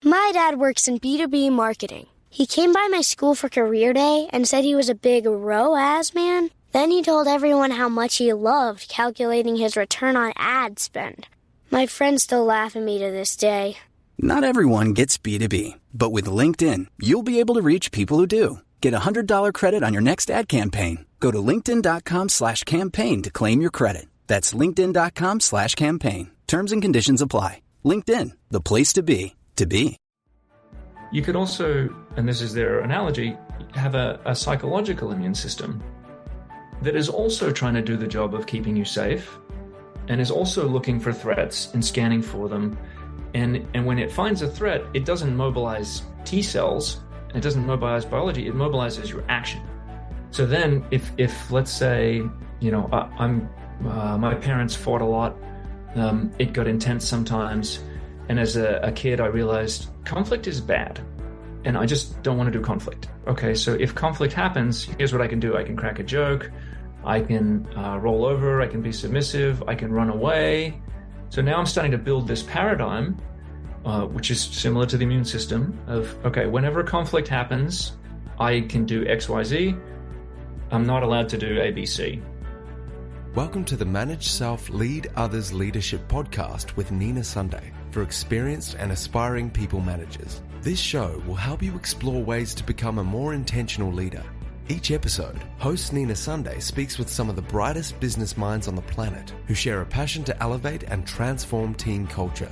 My dad works in B2B marketing. He came by my school for career day and said he was a big ROAS man. Then he told everyone how much he loved calculating his return on ad spend. My friends still laugh at me to this day. Not everyone gets B2B, but with LinkedIn, you'll be able to reach people who do. Get a $100 credit on your next ad campaign. Go to linkedin.com/campaign to claim your credit. That's linkedin.com/campaign. Terms and conditions apply. LinkedIn, the place to be, to be. You could also, and this is their analogy, have a psychological immune system that is also trying to do the job of keeping you safe and is also looking for threats and scanning for them. And when it finds a threat, it doesn't mobilize T cells, it doesn't mobilize biology, it mobilizes your action. So then if let's say, my parents fought a lot, it got intense sometimes. And as a kid, I realized conflict is bad and I just don't want to do conflict. Okay, so if conflict happens, here's what I can do. I can crack a joke, I can roll over, I can be submissive, I can run away. So now I'm starting to build this paradigm, which is similar to the immune system of, okay, whenever conflict happens, I can do X, Y, Z. I'm not allowed to do A, B, C. Welcome to the Manage Self, Lead Others Leadership podcast with Nina Sunday for experienced and aspiring people managers. This show will help you explore ways to become a more intentional leader. Each episode, host Nina Sunday speaks with some of the brightest business minds on the planet who share a passion to elevate and transform team culture.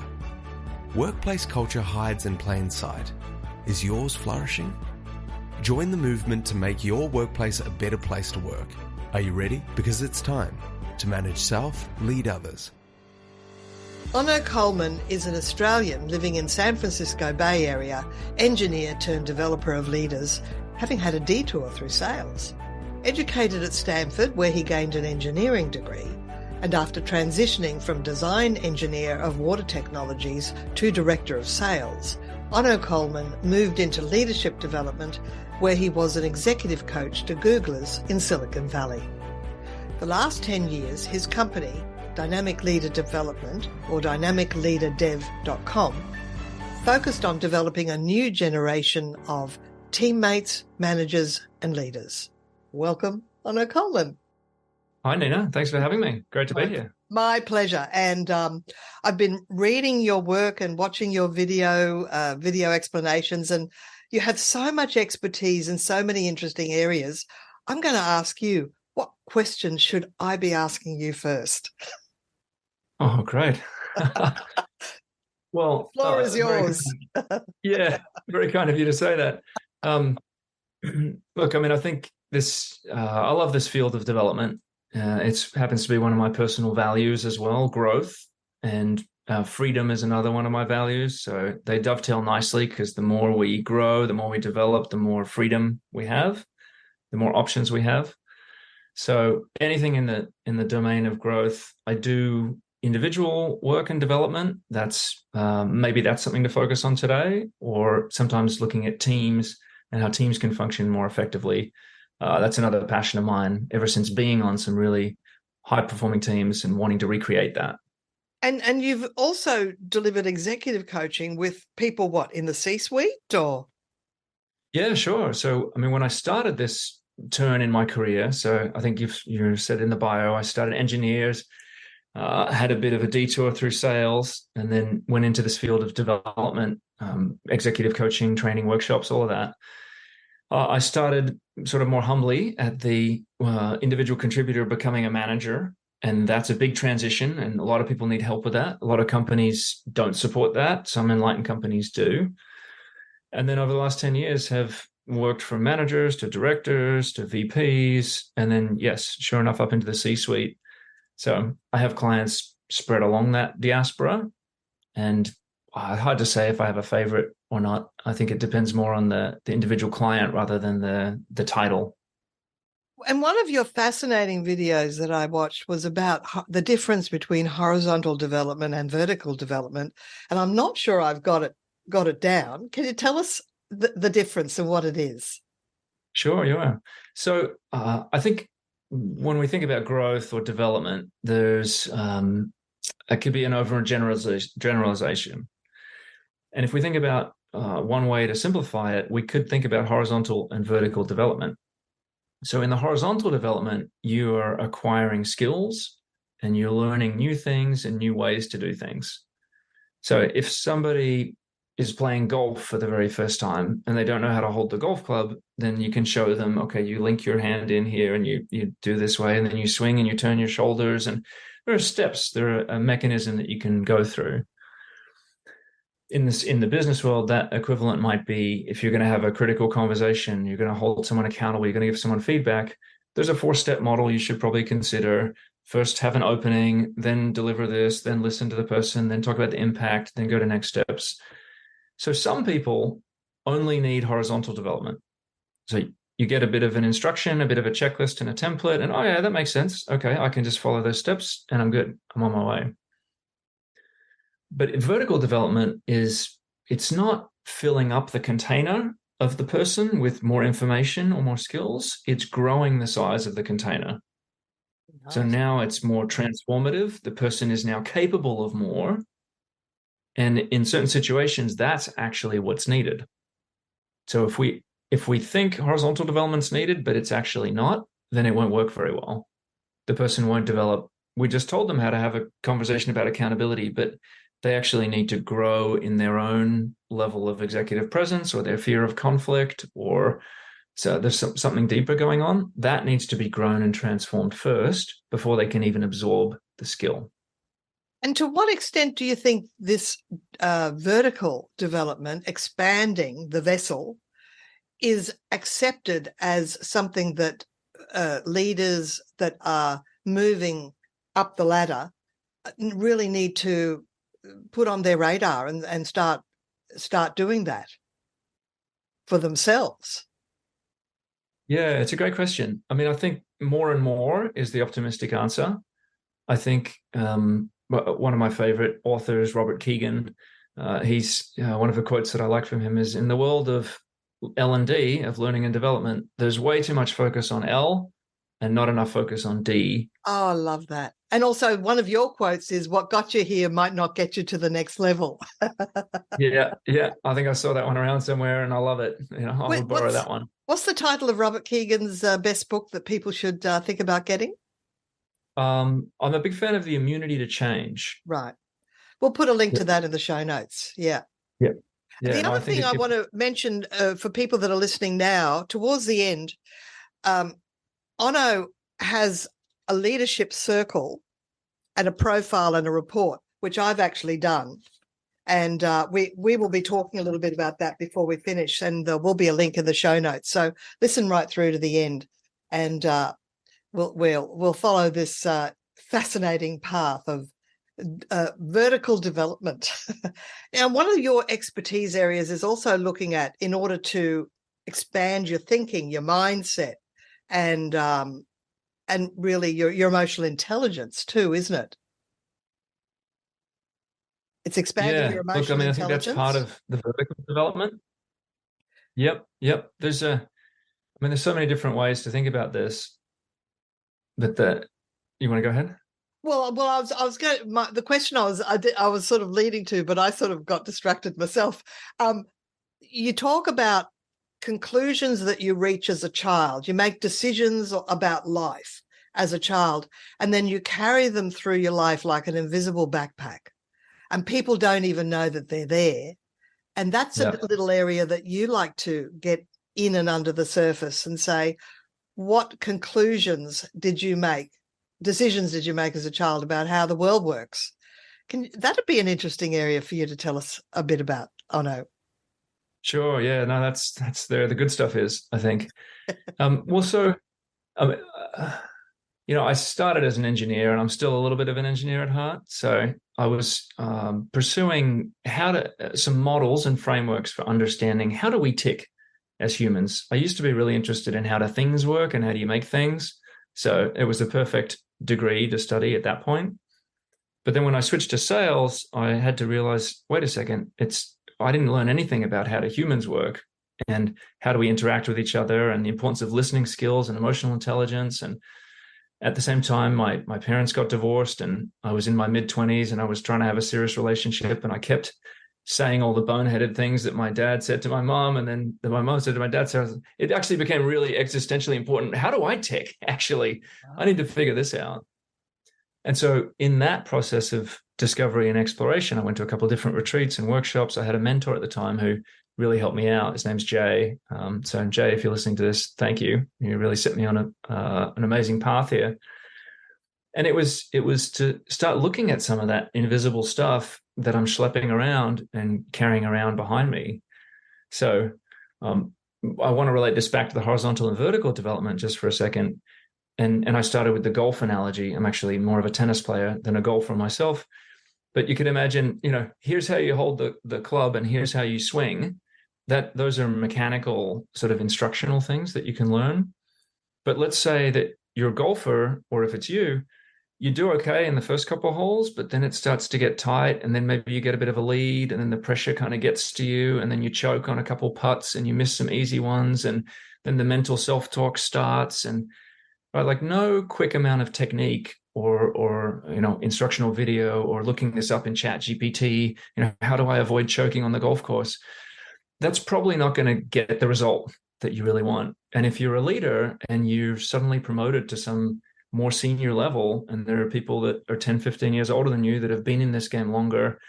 Workplace culture hides in plain sight. Is yours flourishing? Join the movement to make your workplace a better place to work. Are you ready? Because it's time to manage self, lead others. Onno Koelman is an Australian living in San Francisco Bay Area, engineer turned developer of leaders, having had a detour through sales. Educated at Stanford, where he gained an engineering degree, and after transitioning from design engineer of water technologies to director of sales, Onno Koelman moved into leadership development, where he was an executive coach to Googlers in Silicon Valley. The last 10 years, his company, Dynamic Leader Development, or dynamicleaderdev.com, focused on developing a new generation of teammates, managers, and leaders. Welcome, Onno Koelman. Hi, Nina. Thanks for having me. Great to be here. My pleasure. And I've been reading your work and watching your video explanations, and you have so much expertise in so many interesting areas. I'm going to ask you, what question should I be asking you first? Oh, great. Well, the floor is yours. Yeah, very kind of you to say that. Look, I mean, I think I love this field of development. It happens to be one of my personal values as well, growth, and freedom is another one of my values. So they dovetail nicely because the more we grow, the more we develop, the more freedom we have, the more options we have. So anything in the domain of growth, I do individual work and development. That's maybe that's something to focus on today, or sometimes looking at teams and how teams can function more effectively. That's another passion of mine ever since being on some really high-performing teams and wanting to recreate that. And you've also delivered executive coaching with people, what, in the C-suite or? Yeah, sure. So, I mean, when I started this turn in my career, so I think you said in the bio, I started engineers, had a bit of a detour through sales, and then went into this field of development, executive coaching, training, workshops, all of that. I started sort of more humbly at the individual contributor becoming a manager, and that's a big transition, and a lot of people need help with that. A lot of companies don't support that. Some enlightened companies do. And then over the last 10 years have worked from managers to directors to VPs, and then, yes, sure enough, up into the C-suite. So I have clients spread along that diaspora, and hard to say if I have a favorite or not. I think it depends more on the individual client rather than the title. And one of your fascinating videos that I watched was about the difference between horizontal development and vertical development. And I'm not sure I've got it down. Can you tell us the difference and what it is? Sure, yeah. So I think when we think about growth or development, there's it could be an over generalization. And if we think about one way to simplify it, we could think about horizontal and vertical development. So in the horizontal development, you are acquiring skills and you're learning new things and new ways to do things. So if somebody is playing golf for the very first time and they don't know how to hold the golf club, then you can show them, okay, you link your hand in here and you do this way, and then you swing and you turn your shoulders, and there are steps, there are a mechanism that you can go through. In the business world, that equivalent might be, if you're going to have a critical conversation, you're going to hold someone accountable, you're going to give someone feedback, there's a 4-step model you should probably consider. First, have an opening, then deliver this, then listen to the person, then talk about the impact, then go to next steps. So some people only need horizontal development. So you get a bit of an instruction, a bit of a checklist and a template, and oh yeah, that makes sense. Okay, I can just follow those steps and I'm good. I'm on my way. But vertical development it's not filling up the container of the person with more information or more skills. It's growing the size of the container. Nice. So now it's more transformative. The person is now capable of more. And in certain situations, that's actually what's needed. So if we think horizontal development's needed, but it's actually not, then it won't work very well. The person won't develop. We just told them how to have a conversation about accountability, but they actually need to grow in their own level of executive presence or their fear of conflict, or so there's something deeper going on. That needs to be grown and transformed first before they can even absorb the skill. And to what extent do you think this vertical development, expanding the vessel, is accepted as something that leaders that are moving up the ladder really need to put on their radar and start doing that for themselves? Yeah, it's a great question. I mean, I think more and more is the optimistic answer. I think one of my favorite authors, Robert Kegan, he's one of the quotes that I like from him is, in the world of L&D, of learning and development, there's way too much focus on L and not enough focus on D. Oh, I love that. And also one of your quotes is, what got you here might not get you to the next level. Yeah. I think I saw that one around somewhere and I love it. I would borrow that one. What's the title of Robert Kegan's best book that people should think about getting? I'm a big fan of The Immunity to Change. Right. We'll put a link to that in the show notes. Yeah. Yeah. The other thing I want to mention for people that are listening now, towards the end, Onno has a leadership circle and a profile and a report, which I've actually done. And we will be talking a little bit about that before we finish, and there will be a link in the show notes. So listen right through to the end, and we'll follow this fascinating path of vertical development. Now, one of your expertise areas is also looking at, in order to expand your thinking, your mindset, and really your emotional intelligence too, isn't it? It's expanding your emotional intelligence. I think that's part of the vertical development. Yep. There's so many different ways to think about this. But you want to go ahead? Well, I was going. The question I was sort of leading to, but I sort of got distracted myself. You talk about conclusions that you reach as a child. You make decisions about life as a child, and then you carry them through your life like an invisible backpack. And people don't even know that they're there. And that's a little area that you like to get in and under the surface and say, what conclusions did you make? Decisions did you make as a child about how the world works? That'd be an interesting area for you to tell us a bit about, Onno. Sure. Yeah. No, that's the good stuff is, I think. I started as an engineer, and I'm still a little bit of an engineer at heart. So I was pursuing some models and frameworks for understanding how do we tick as humans. I used to be really interested in how do things work and how do you make things. So it was the perfect degree to study at that point. But then when I switched to sales, I had to realize, wait a second, I didn't learn anything about how do humans work and how do we interact with each other and the importance of listening skills and emotional intelligence. And at the same time, my parents got divorced and I was in my mid-20s and I was trying to have a serious relationship, and I kept saying all the boneheaded things that my dad said to my mom, and then that my mom said to my dad. So it actually became really existentially important. How do I tech? Actually, I need to figure this out. And so in that process of discovery and exploration, I went to a couple of different retreats and workshops. I had a mentor at the time who really helped me out. His name's Jay. So Jay, if you're listening to this, thank you. You really set me on an amazing path here. And it was to start looking at some of that invisible stuff that I'm schlepping around and carrying around behind me. So I want to relate this back to the horizontal and vertical development just for a second. And I started with the golf analogy. I'm actually more of a tennis player than a golfer myself. But you can imagine, here's how you hold the club and here's how you swing. Those are mechanical sort of instructional things that you can learn. But let's say that you're a golfer, or if it's you do okay in the first couple of holes, but then it starts to get tight, and then maybe you get a bit of a lead, and then the pressure kind of gets to you, and then you choke on a couple putts and you miss some easy ones, and then the mental self-talk starts, and like no quick amount of technique or instructional video or looking this up in Chat GPT, how do I avoid choking on the golf course? That's probably not going to get the result that you really want. And if you're a leader and you're suddenly promoted to some more senior level, and there are people that are 10, 15 years older than you that have been in this game longer,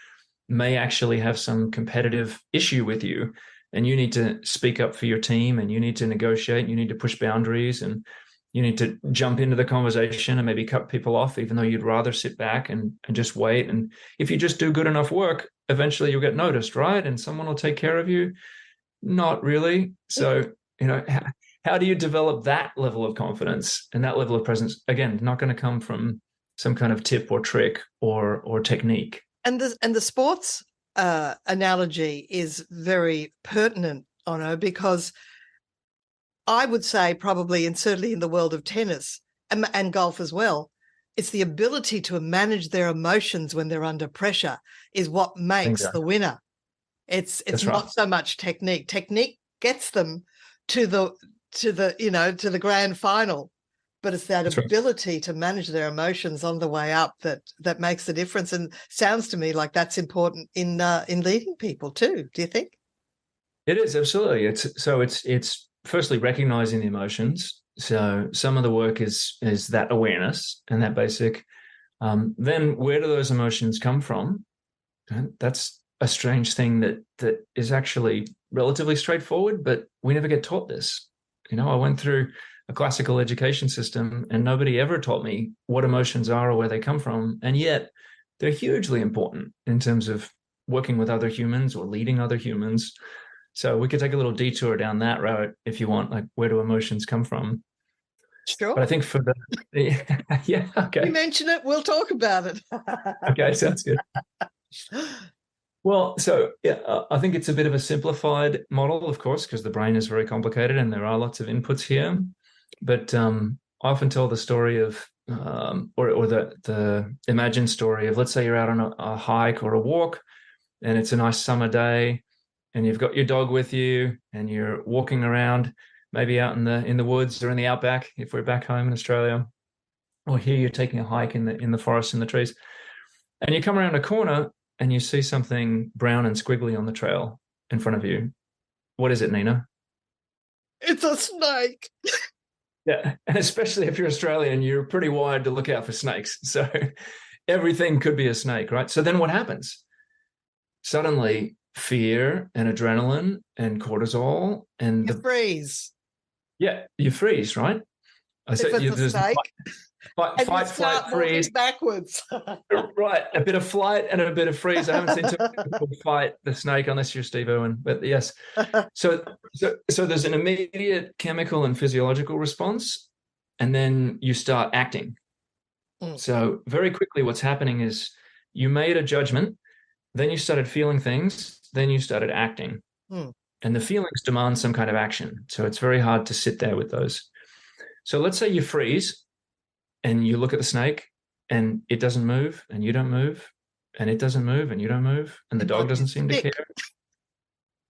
may actually have some competitive issue with you, and you need to speak up for your team, and you need to negotiate, and you need to push boundaries, and you need to jump into the conversation and maybe cut people off, even though you'd rather sit back and just wait. And if you just do good enough work, eventually you'll get noticed, right? And someone will take care of you. Not really. So, how do you develop that level of confidence and that level of presence? Again, not going to come from some kind of tip or trick or technique. And the sports analogy is very pertinent, Onno, because I would say probably, and certainly in the world of tennis and golf as well, it's the ability to manage their emotions when they're under pressure is what makes the winner. It's not so much technique. Technique gets them to the grand final, but it's that ability to manage their emotions on the way up that makes the difference. And sounds to me like that's important in leading people too. Do you think? It is, absolutely. It's firstly recognizing the emotions. So some of the work is that awareness and that basic. Then where do those emotions come from? That's a strange thing that is actually relatively straightforward, but we never get taught this. I went through a classical education system and nobody ever taught me what emotions are or where they come from. And yet they're hugely important in terms of working with other humans or leading other humans. So we could take a little detour down that route if you want, like where do emotions come from? Sure. But I think for yeah, okay. You mention it, we'll talk about it. Okay, sounds good. Well, so I think it's a bit of a simplified model, of course, because the brain is very complicated and there are lots of inputs here. But I often tell the story of, or the imagined story of, let's say you're out on a hike or a walk, and it's a nice summer day, and you've got your dog with you, and you're walking around, maybe out in the woods or in the outback, if we're back home in Australia, or here you're taking a hike in the forest in the trees, and you come around a corner and you see something brown and squiggly on the trail in front of you. What is it, Nina? It's a snake. Yeah, and especially if you're Australian, you're pretty wired to look out for snakes. So everything could be a snake, right? So then what happens? Suddenly, fear and adrenaline and cortisol and you freeze. Yeah, you freeze, right? I said it's a snake. Fight, flight, freeze. Backwards. Right, a bit of flight and a bit of freeze. I haven't seen too many people fight the snake unless you're Steve Irwin, but yes. So there's an immediate chemical and physiological response, and then you start acting. So very quickly what's happening is you made a judgment, then you started feeling things, then you started acting. And the feelings demand some kind of action. So it's very hard to sit there with those. So let's say you freeze and you look at the snake and it doesn't move and you don't move and it doesn't move and you don't move and the dog doesn't seem to care.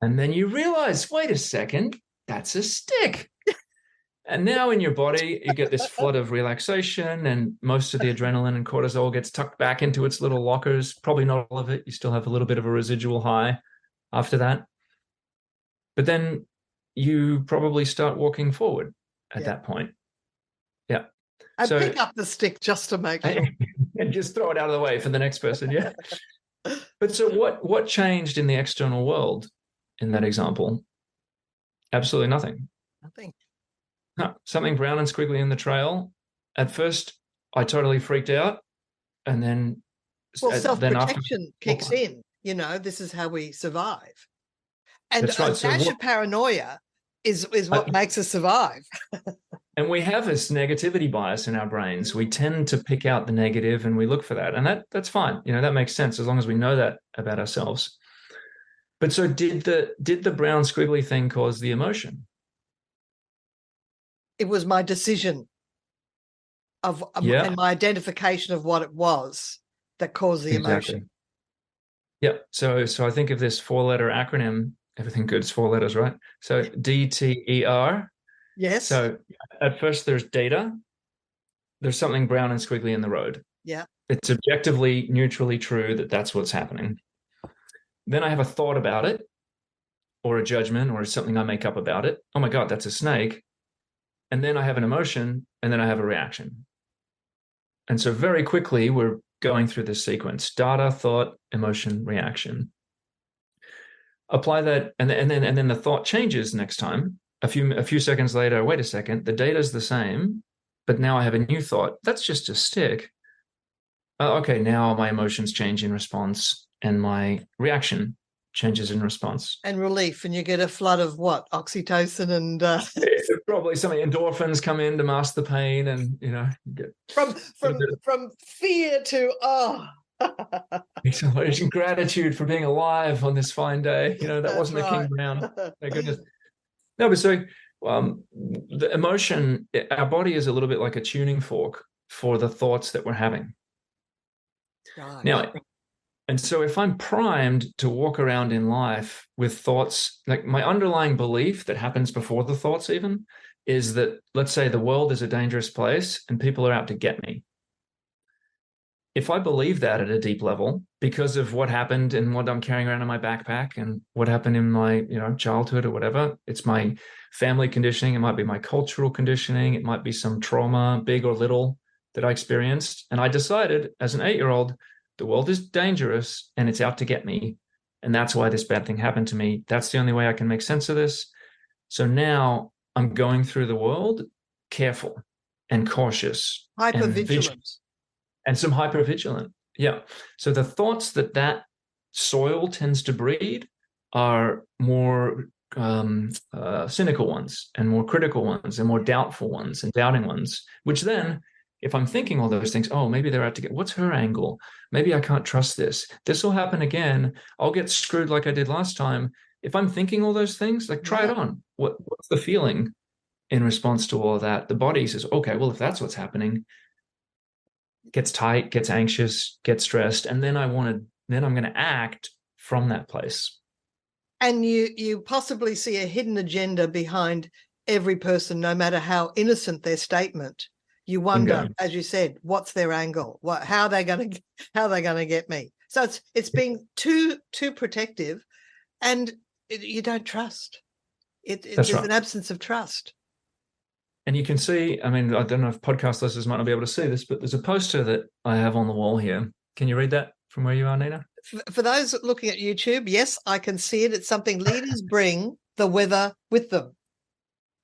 And then you realize, wait a second, that's a stick. And now in your body, you get this flood of relaxation, and most of the adrenaline and cortisol gets tucked back into its little lockers. Probably not all of it. You still have a little bit of a residual high after that. But then you probably start walking forward at that point. Yeah. And pick up the stick just to make sure. And just throw it out of the way for the next person. Yeah. But so what changed in the external world in that example? Absolutely nothing. Nothing. No, something brown and squiggly in the trail. At first, I totally freaked out. And then... Well, self-protection kicks in. You know, this is how we survive. And that's right. a dash of paranoia is what makes us survive. And we have this negativity bias in our brains. We tend to pick out the negative and we look for that. And that's fine. You know, that makes sense as long as we know that about ourselves. But so did the brown squiggly thing cause the emotion? It was my decision and my identification of what it was that caused the emotion. Yeah. So I think of this 4-letter acronym. Everything good is 4 letters, right? So DTER. Yes. So at first there's data. There's something brown and squiggly in the road. Yeah. It's objectively, neutrally true that that's what's happening. Then I have a thought about it, or a judgment, or something I make up about it. Oh my God, that's a snake. And then I have an emotion, and then I have a reaction. And so very quickly, we're going through this sequence: data, thought, emotion, reaction. Apply that, and then the thought changes next time. A few seconds later, wait a second, the data's the same, but now I have a new thought. That's just a stick. Okay, now my emotions change in response, and my reaction changes in response. And relief, and you get a flood of what? Oxytocin and probably some endorphins come in to mask the pain, and get from fear to gratitude for being alive on this fine day. That wasn't a King Brown. Thank goodness. No, but so the emotion, our body is a little bit like a tuning fork for the thoughts that we're having. Right. Now, and so if I'm primed to walk around in life with thoughts, like my underlying belief that happens before the thoughts even, is that, let's say the world is a dangerous place and people are out to get me. If I believe that at a deep level, because of what happened and what I'm carrying around in my backpack and what happened in my childhood or whatever, it's my family conditioning, it might be my cultural conditioning, it might be some trauma, big or little, that I experienced. And I decided as an 8-year-old, the world is dangerous and it's out to get me. And that's why this bad thing happened to me. That's the only way I can make sense of this. So now I'm going through the world careful and cautious. Hypervigilant. And some hypervigilant. Yeah. So the thoughts that soil tends to breed are more cynical ones and more critical ones and more doubtful ones and doubting ones, which then, if I'm thinking all those things, oh, maybe they're out to get, what's her angle? Maybe I can't trust this. This will happen again. I'll get screwed like I did last time. If I'm thinking all those things, like try it on. What's the feeling in response to all of that? The body says, okay, well, if that's what's happening, gets tight, gets anxious, gets stressed, and then I'm going to act from that place. And you possibly see a hidden agenda behind every person, no matter how innocent their statement. You wonder, as you said, what's their angle? How are they going to get me? So it's being too protective, and you don't trust. There's an absence of trust. And you can see, I mean, I don't know if podcast listeners might not be able to see this, but there's a poster that I have on the wall here. Can you read that from where you are, Nina? For those looking at YouTube, yes, I can see it. It's something leaders bring the weather with them.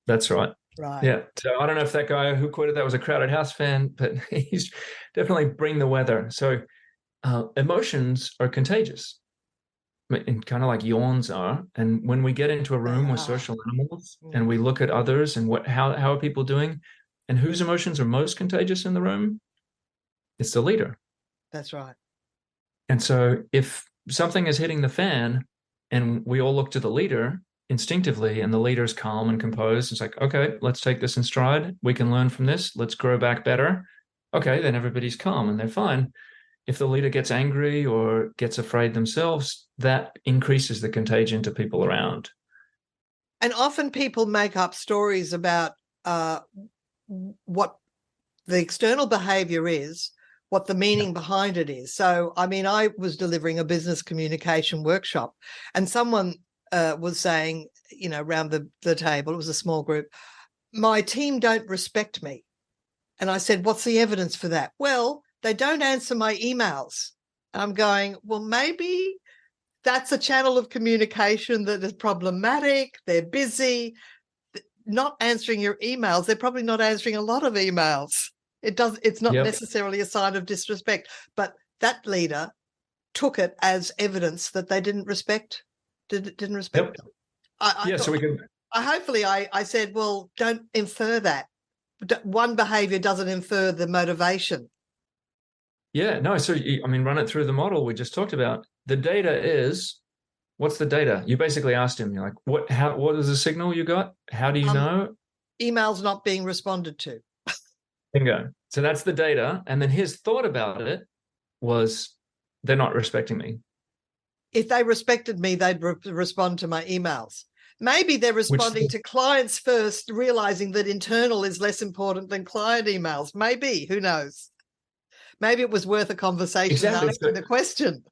That's right. Right. Yeah. So I don't know if that guy who quoted that was a Crowded House fan, but he's definitely bring the weather. So emotions are contagious, and kind of like yawns are. And when we get into a room with social animals and we look at others and how are people doing, and whose emotions are most contagious in the room, it's the leader. That's right. And so if something is hitting the fan and we all look to the leader instinctively, and the leader's calm and composed, it's like, okay, let's take this in stride. We can learn from this. Let's grow back better. Okay, then everybody's calm and they're fine. If the leader gets angry or gets afraid themselves, that increases the contagion to people around. And often people make up stories about what the external behavior is, what the meaning behind it is. So, I mean, I was delivering a business communication workshop, and someone was saying, you know, around the table, it was a small group, my team don't respect me. And I said, what's the evidence for that? Well, they don't answer my emails. And I'm going, well, maybe that's a channel of communication that is problematic. They're busy. Not answering your emails, they're probably not answering a lot of emails. It's not necessarily a sign of disrespect, but that leader took it as evidence that they didn't respect them. I said, well, don't infer that. One behavior doesn't infer the motivation. Yeah, no. So, I mean, run it through the model we just talked about. The data is, what's the data? You basically asked him, you're like, what is the signal you got? How do you know? Emails not being responded to. Bingo. So that's the data. And then his thought about it was, they're not respecting me. If they respected me, they'd respond to my emails. Maybe they're responding to clients first, realizing that internal is less important than client emails. Maybe, who knows? Maybe it was worth a conversation asking the question.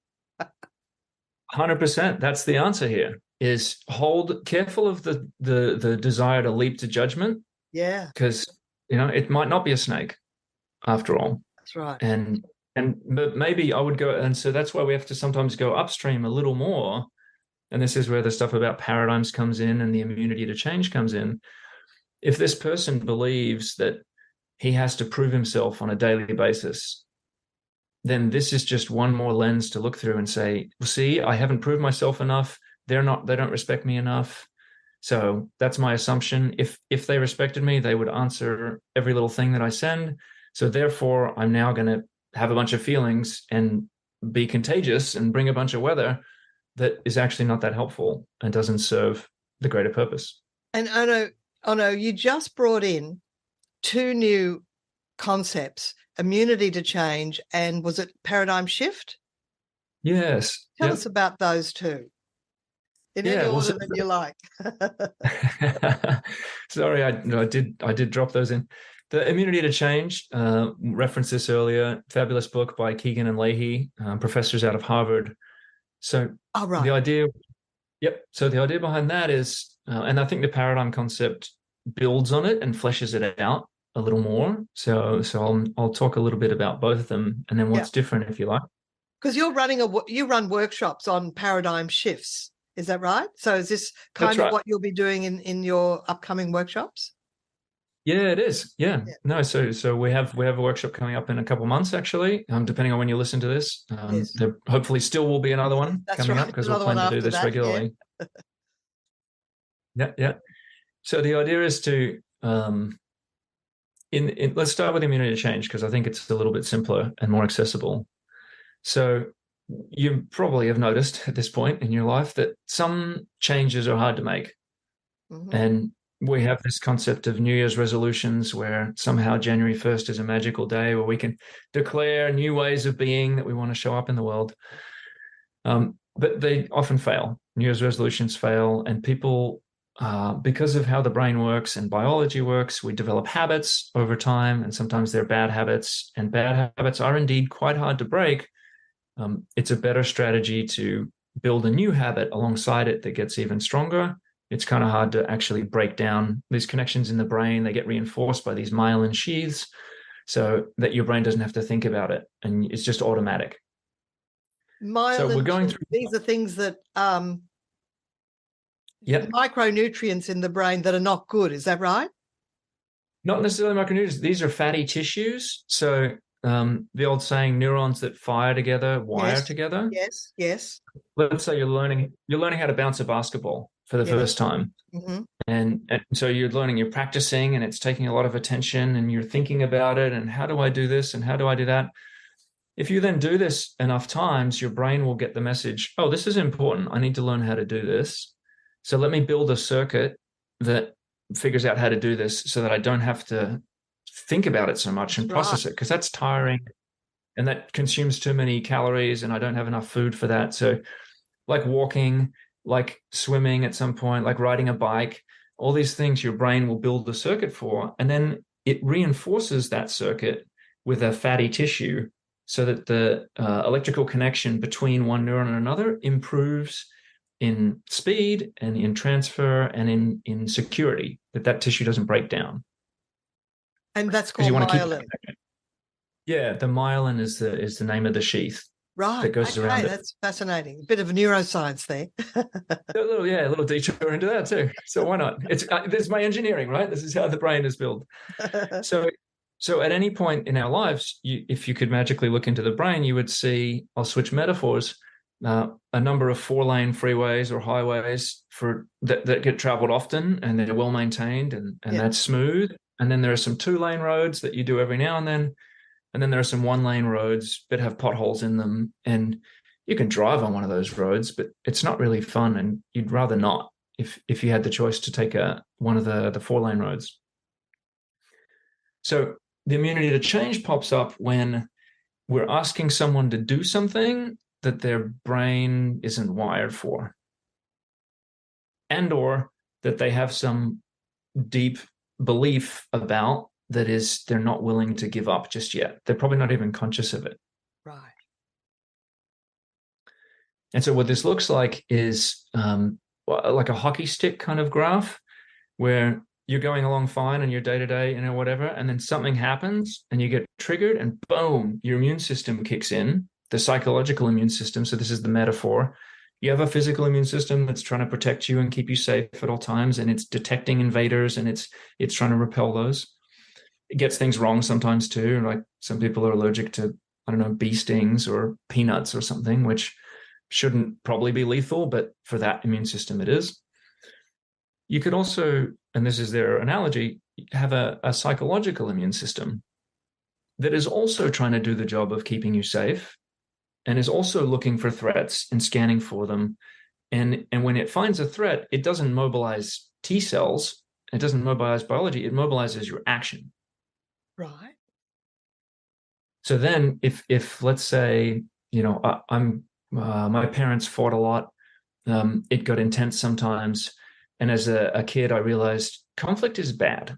100%. That's the answer here, is hold careful of the desire to leap to judgment. Yeah. Because, you know, it might not be a snake after all. That's right. And maybe I would go, and so that's why we have to sometimes go upstream a little more. And this is where the stuff about paradigms comes in and the immunity to change comes in. If this person believes that he has to prove himself on a daily basis, then this is just one more lens to look through and say, well, see, I haven't proved myself enough. They don't respect me enough. So that's my assumption. If they respected me, they would answer every little thing that I send. So therefore, I'm now going to have a bunch of feelings and be contagious and bring a bunch of weather that is actually not that helpful and doesn't serve the greater purpose. And Onno, you just brought in two new concepts, immunity to change, and was it paradigm shift? Yes. Tell us about those two in any order that you like. Sorry, I did drop those in. The immunity to change, referenced this earlier, fabulous book by Kegan and Lahey, professors out of Harvard. So the idea, so the idea behind that is, and I think the paradigm concept builds on it and fleshes it out a little more. So I'll talk a little bit about both of them and then what's different, if you like. Because you run workshops on paradigm shifts, is that right? So is this kind of what you'll be doing in your upcoming workshops? Yeah, it is. Yeah. No, so we have a workshop coming up in a couple of months, actually, depending on when you listen to this. There hopefully still will be another one coming up because we'll plan to do this regularly. Yeah. So the idea is to, let's start with immunity to change, because I think it's a little bit simpler and more accessible. So you probably have noticed at this point in your life that some changes are hard to make. Mm-hmm. And we have this concept of New Year's resolutions where somehow January 1st is a magical day where we can declare new ways of being that we want to show up in the world. But they often fail. New Year's resolutions fail, and people, because of how the brain works and biology works, we develop habits over time, and sometimes they're bad habits, and bad habits are indeed quite hard to break. It's a better strategy to build a new habit alongside it that gets even stronger. It's kind of hard to actually break down these connections in the brain. They get reinforced by these myelin sheaths so that your brain doesn't have to think about it, and it's just automatic. Myelin, so we're going through. These are things that micronutrients in the brain that are not good. Is that right? Not necessarily micronutrients. These are fatty tissues. So the old saying, neurons that fire together wire together. Yes. Let's say you're learning how to bounce a basketball for the first time. Mm-hmm. And so you're practicing, and it's taking a lot of attention, and you're thinking about it, and how do I do this and how do I do that? If you then do this enough times, your brain will get the message, oh, this is important. I need to learn how to do this. So let me build a circuit that figures out how to do this so that I don't have to think about it so much and process it, because that's tiring and that consumes too many calories, and I don't have enough food for that. So like walking, like swimming at some point, like riding a bike, all these things your brain will build the circuit for, and then it reinforces that circuit with a fatty tissue so that the electrical connection between one neuron and another improves in speed and in transfer and in security, that tissue doesn't break down. And that's called myelin. Yeah, the myelin is the name of the sheath. Right. That goes around it. That's fascinating. A bit of neuroscience there. a little detour into that too. So why not? This is my engineering, right? This is how the brain is built. So at any point in our lives, if you could magically look into the brain, you would see, I'll switch metaphors, a number of 4-lane freeways or highways that get traveled often, and they're well maintained and that's smooth. And then there are some 2-lane roads that you do every now and then. And then there are some 1-lane roads that have potholes in them. And you can drive on one of those roads, but it's not really fun. And you'd rather not if you had the choice to take one of the 4-lane roads. So the immunity to change pops up when we're asking someone to do something that their brain isn't wired for, and or that they have some deep belief about that is they're not willing to give up just yet. They're probably not even conscious of it. Right. And so what this looks like is like a hockey stick kind of graph where you're going along fine in your day-to-day, whatever, and then something happens and you get triggered and boom, your immune system kicks in, the psychological immune system. So this is the metaphor. You have a physical immune system that's trying to protect you and keep you safe at all times, and it's detecting invaders and it's trying to repel those. It gets things wrong sometimes too. Like some people are allergic to, bee stings or peanuts or something, which shouldn't probably be lethal, but for that immune system it is. You could also, and this is their analogy, have a psychological immune system that is also trying to do the job of keeping you safe and is also looking for threats and scanning for them. And when it finds a threat, it doesn't mobilize T cells, it doesn't mobilize biology, it mobilizes your action. Right. So then if let's say, my parents fought a lot, it got intense sometimes. And as a kid, I realized conflict is bad.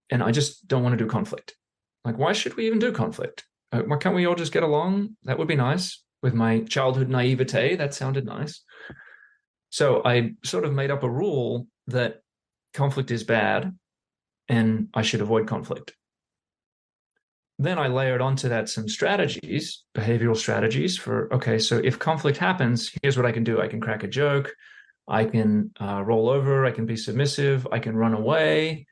And I just don't want to do conflict. Like, why should we even do conflict? Why can't we all just get along? That would be nice. With my childhood naivete, that sounded nice. So I sort of made up a rule that conflict is bad and I should avoid conflict. Then I layered onto that some strategies, behavioral strategies for, okay, so if conflict happens, here's what I can do. I can crack a joke. I can roll over. I can be submissive. I can run away.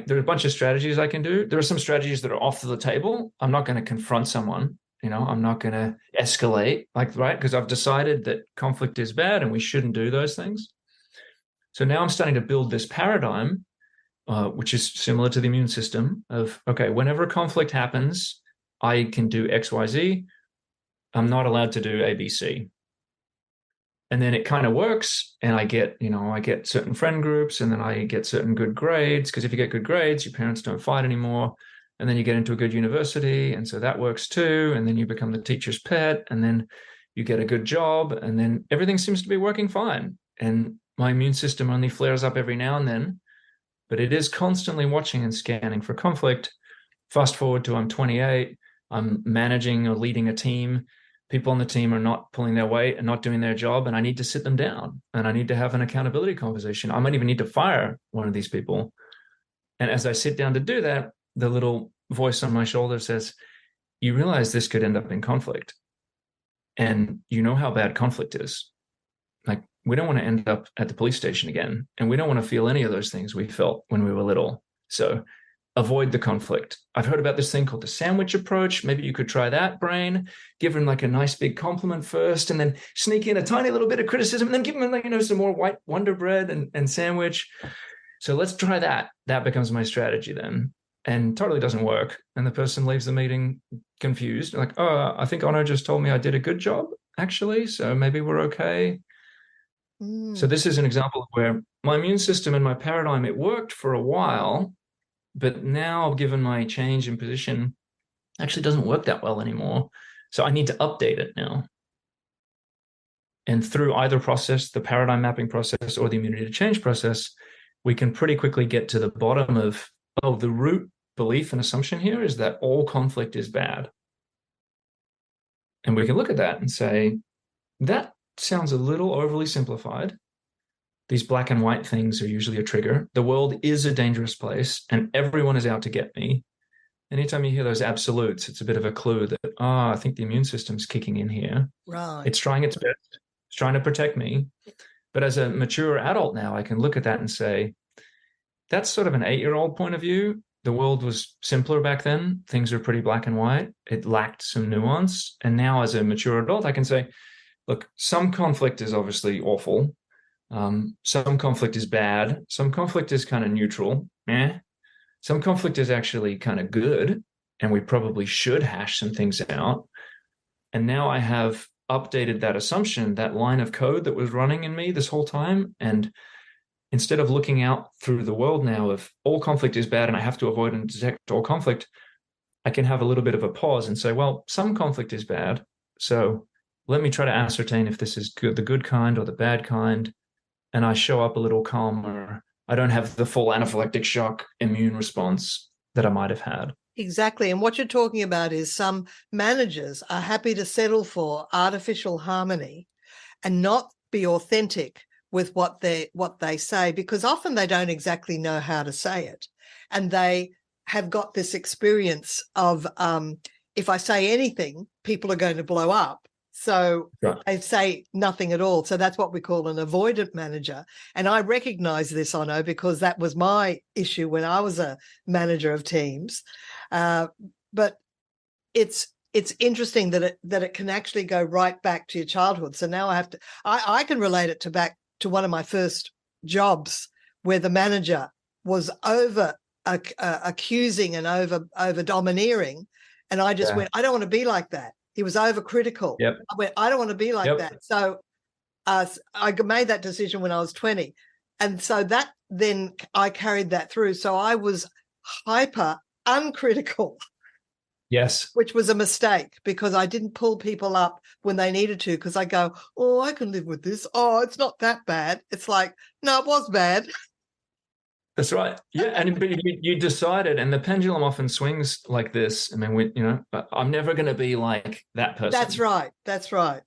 There are a bunch of strategies I can do. There are some strategies that are off the table. I'm not going to confront someone. I'm not going to escalate, right? Because I've decided that conflict is bad and we shouldn't do those things. So now I'm starting to build this paradigm, which is similar to the immune system of, okay, whenever a conflict happens, I can do X, Y, Z. I'm not allowed to do A, B, C. And then it kind of works. And I get certain friend groups, and then I get certain good grades. Because if you get good grades, your parents don't fight anymore. And then you get into a good university. And so that works too. And then you become the teacher's pet. And then you get a good job. And then everything seems to be working fine. And my immune system only flares up every now and then. But it is constantly watching and scanning for conflict. Fast forward to I'm 28. I'm managing or leading a team. People on the team are not pulling their weight and not doing their job, and I need to sit them down, and I need to have an accountability conversation. I might even need to fire one of these people. And as I sit down to do that, the little voice on my shoulder says, you realize this could end up in conflict. And you know how bad conflict is. Like, we don't want to end up at the police station again, and we don't want to feel any of those things we felt when we were little. So avoid the conflict. I've heard about this thing called the sandwich approach. Maybe you could try that, brain. Give him like a nice big compliment first, and then sneak in a tiny little bit of criticism, and then give him some more white Wonder Bread and sandwich. So let's try that. That becomes my strategy then. And totally doesn't work. And the person leaves the meeting confused. Like, oh, I think Onno just told me I did a good job, actually. So maybe we're okay. So this is an example of where my immune system and my paradigm, it worked for a while. But now, given my change in position, actually doesn't work that well anymore. So I need to update it now. And through either process, the paradigm mapping process or the immunity to change process, we can pretty quickly get to the bottom of, oh, the root belief and assumption here is that all conflict is bad. And we can look at that and say, that sounds a little overly simplified. These black and white things are usually a trigger. The world is a dangerous place and everyone is out to get me. Anytime you hear those absolutes, it's a bit of a clue that, I think the immune system's kicking in here. Right. It's trying its best. It's trying to protect me. But as a mature adult now, I can look at that and say, that's sort of an 8-year-old point of view. The world was simpler back then. Things were pretty black and white. It lacked some nuance. And now as a mature adult, I can say, look, some conflict is obviously awful. Some conflict is bad. Some conflict is kind of neutral. Some conflict is actually kind of good. And we probably should hash some things out. And now I have updated that assumption, that line of code that was running in me this whole time. And instead of looking out through the world now of all conflict is bad and I have to avoid and detect all conflict, I can have a little bit of a pause and say, well, some conflict is bad. So let me try to ascertain if this is good, the good kind or the bad kind. And I show up a little calmer. I don't have the full anaphylactic shock immune response that I might have had. Exactly. And what you're talking about is some managers are happy to settle for artificial harmony and not be authentic with what they say, because often they don't exactly know how to say it. And they have got this experience of if I say anything, people are going to blow up. So they say nothing at all. So that's what we call an avoidant manager. And I recognize this, Onno, because that was my issue when I was a manager of teams. But it's interesting that it can actually go right back to your childhood. So now I can relate it back to one of my first jobs where the manager was over accusing and over domineering. And I just went, I don't want to be like that. He was overcritical. Yep. I went, I don't want to be like that. So I made that decision when I was 20. And so that then I carried that through. So I was hyper uncritical. Yes. Which was a mistake because I didn't pull people up when they needed to, because I go, oh, I can live with this. Oh, it's not that bad. It's like, no, it was bad. That's right. Yeah. And you decided, and the pendulum often swings like this. I mean, I'm never going to be like that person. That's right. That's right.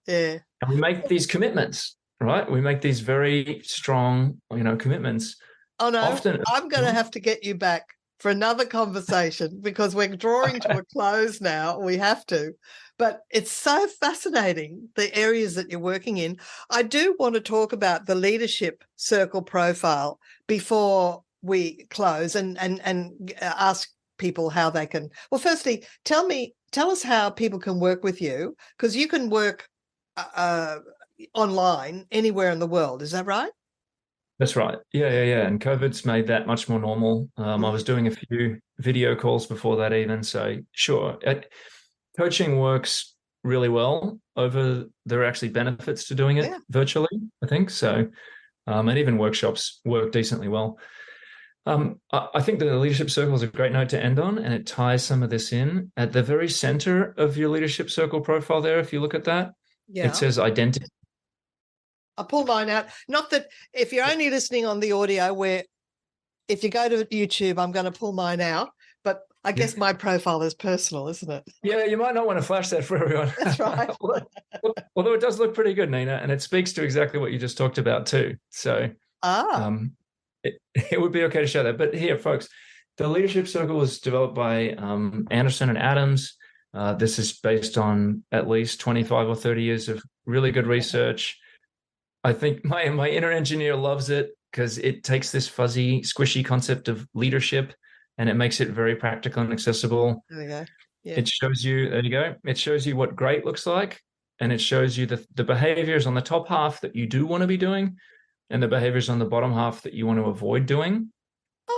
Yeah. And we make these commitments, right? We make these very strong, commitments. Oh, no, often, I'm going to have to get you back for another conversation because we're drawing to a close now. We have to. But it's so fascinating, the areas that you're working in. I do want to talk about the leadership circle profile before we close and ask people how they can. Well, firstly, tell us how people can work with you, because you can work online anywhere in the world. Is that right? That's right. Yeah. And COVID's made that much more normal. I was doing a few video calls before that even. So sure. Coaching works really well there are actually benefits to doing it virtually, I think. So, and even workshops work decently well. I think the leadership circle is a great note to end on, and it ties some of this in. At the very center of your leadership circle profile there, if you look at that, it says identity. I'll pull mine out. Not that if you're only listening on the audio, where if you go to YouTube, I'm going to pull mine out. But I guess my profile is personal, isn't it? Yeah, you might not want to flash that for everyone. That's right. Although it does look pretty good, Nina, and it speaks to exactly what you just talked about too. So it would be okay to show that. But here, folks, the Leadership Circle was developed by Anderson and Adams. This is based on at least 25 or 30 years of really good research. I think my inner engineer loves it because it takes this fuzzy, squishy concept of leadership and it makes it very practical and accessible. There we go. Yeah. It shows you, there you go. It shows you what great looks like, and it shows you the behaviors on the top half that you do want to be doing and the behaviors on the bottom half that you want to avoid doing.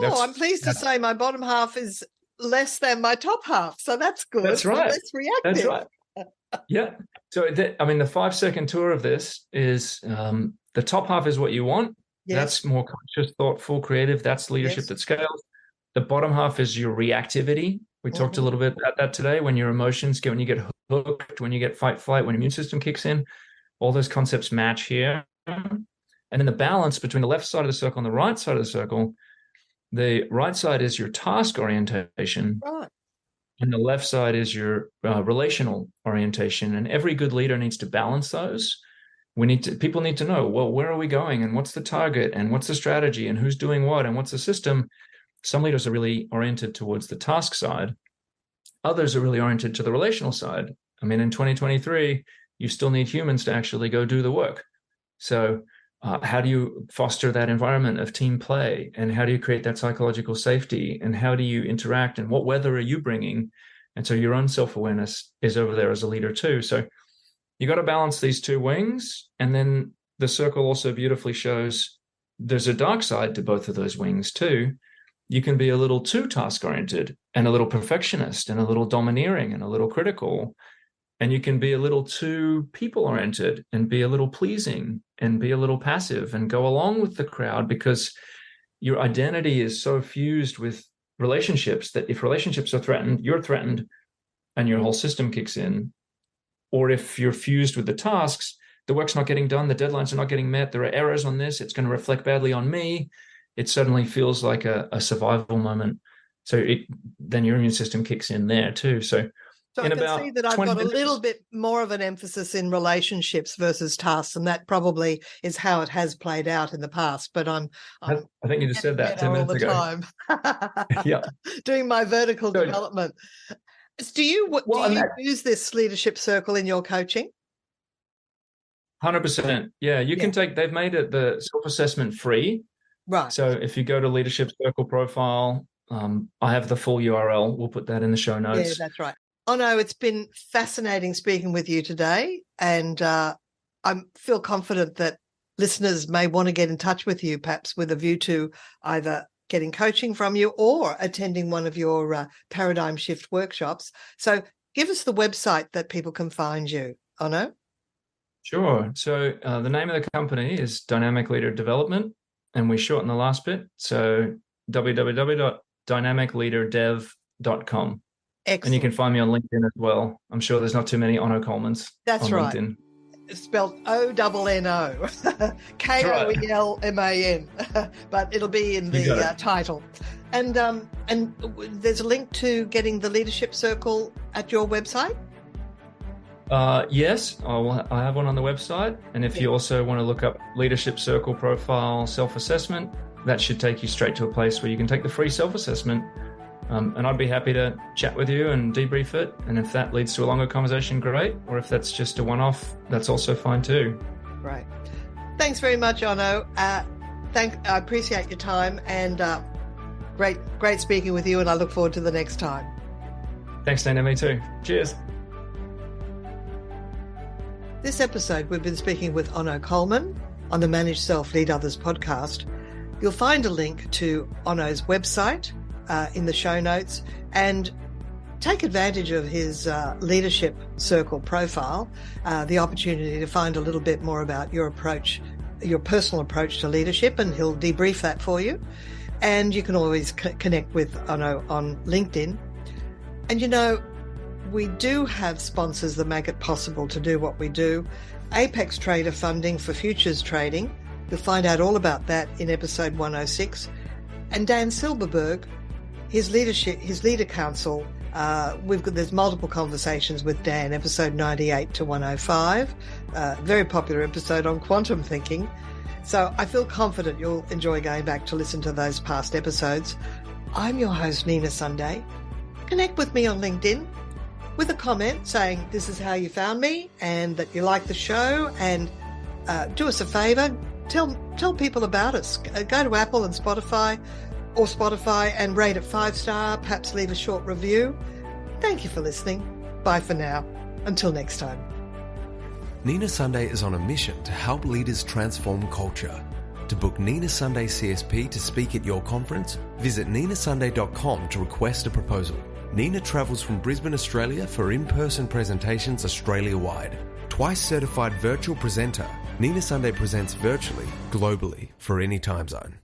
I'm pleased to say my bottom half is less than my top half. So that's good. That's right. Less reactive. That's right. Yeah. So, the 5-second tour of this is the top half is what you want. Yes. That's more conscious, thoughtful, creative. That's leadership that scales. The bottom half is your reactivity. We talked a little bit about that today. When your emotions when you get hooked, when you get fight, flight, when your immune system kicks in, all those concepts match here. And in the balance between the left side of the circle and the right side of the circle, the right side is your task orientation. Right. And the left side is your relational orientation. And every good leader needs to balance those. People need to know, well, where are we going? And what's the target? And what's the strategy? And who's doing what? And what's the system? Some leaders are really oriented towards the task side. Others are really oriented to the relational side. I mean, in 2023, you still need humans to actually go do the work. So how do you foster that environment of team play? And how do you create that psychological safety? And how do you interact? And what weather are you bringing? And so your own self-awareness is over there as a leader too. So you got to balance these two wings. And then the circle also beautifully shows there's a dark side to both of those wings too. You can be a little too task-oriented and a little perfectionist and a little domineering and a little critical. And you can be a little too people-oriented and be a little pleasing and be a little passive and go along with the crowd, because your identity is so fused with relationships that if relationships are threatened, you're threatened and your whole system kicks in. Or if you're fused with the tasks, the work's not getting done, the deadlines are not getting met, there are errors on this, it's going to reflect badly on me. It suddenly feels like a survival moment. So then your immune system kicks in there too. So I can see that I've got a little bit more of an emphasis in relationships versus tasks, and that probably is how it has played out in the past. But I think you just said that 10 minutes ago. Time. Yeah, doing my vertical development. Do you use this leadership circle in your coaching? 100%. Yeah, you can take. They've made it the self-assessment free. Right. So if you go to Leadership Circle profile, I have the full URL. We'll put that in the show notes. Yeah, that's right. Onno, it's been fascinating speaking with you today, and I feel confident that listeners may want to get in touch with you, perhaps with a view to either getting coaching from you or attending one of your paradigm shift workshops. So give us the website that people can find you, Onno. Sure. So the name of the company is Dynamic Leader Development, and we shorten the last bit. So www.dynamicleaderdev.com. Excellent. And you can find me on LinkedIn as well. I'm sure there's not too many Onno Koelmans. That's on right. LinkedIn. It's spelled O-N-N-O, Koelman, but it'll be in the title. And there's a link to getting the Leadership Circle at your website? Yes, I have one on the website. And if you also want to look up Leadership Circle profile self-assessment, that should take you straight to a place where you can take the free self-assessment. And I'd be happy to chat with you and debrief it. And if that leads to a longer conversation, great. Or if that's just a one-off, that's also fine too. Right. Thanks very much, Onno. I appreciate your time, and great speaking with you, and I look forward to the next time. Thanks, Dana. Me too. Cheers. This episode, we've been speaking with Onno Koelman on the Manage Self, Lead Others podcast. You'll find a link to Onno's website in the show notes, and take advantage of his Leadership Circle profile, the opportunity to find a little bit more about your approach, your personal approach to leadership, and he'll debrief that for you. And you can always connect with Onno on LinkedIn. And we do have sponsors that make it possible to do what we do. Apex Trader funding for futures trading. You'll find out all about that in episode 106. And Dan Silberberg, his leader council. There's multiple conversations with Dan, episode 98 to 105. Very popular episode on quantum thinking. So I feel confident you'll enjoy going back to listen to those past episodes. I'm your host, Nina Sunday. Connect with me on LinkedIn with a comment saying this is how you found me and that you like the show, and do us a favor, tell people about us. Go to Apple and Spotify and rate it 5-star, perhaps leave a short review. Thank you for listening. Bye for now. Until next time. Nina Sunday is on a mission to help leaders transform culture. To book Nina Sunday CSP to speak at your conference, visit ninasunday.com to request a proposal. Nina travels from Brisbane, Australia for in-person presentations Australia-wide. Twice certified virtual presenter, Nina Sunday presents virtually, globally, for any time zone.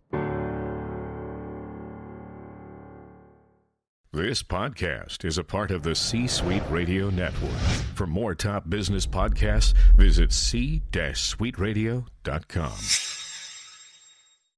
This podcast is a part of the C-Suite Radio Network. For more top business podcasts, visit c-suiteradio.com.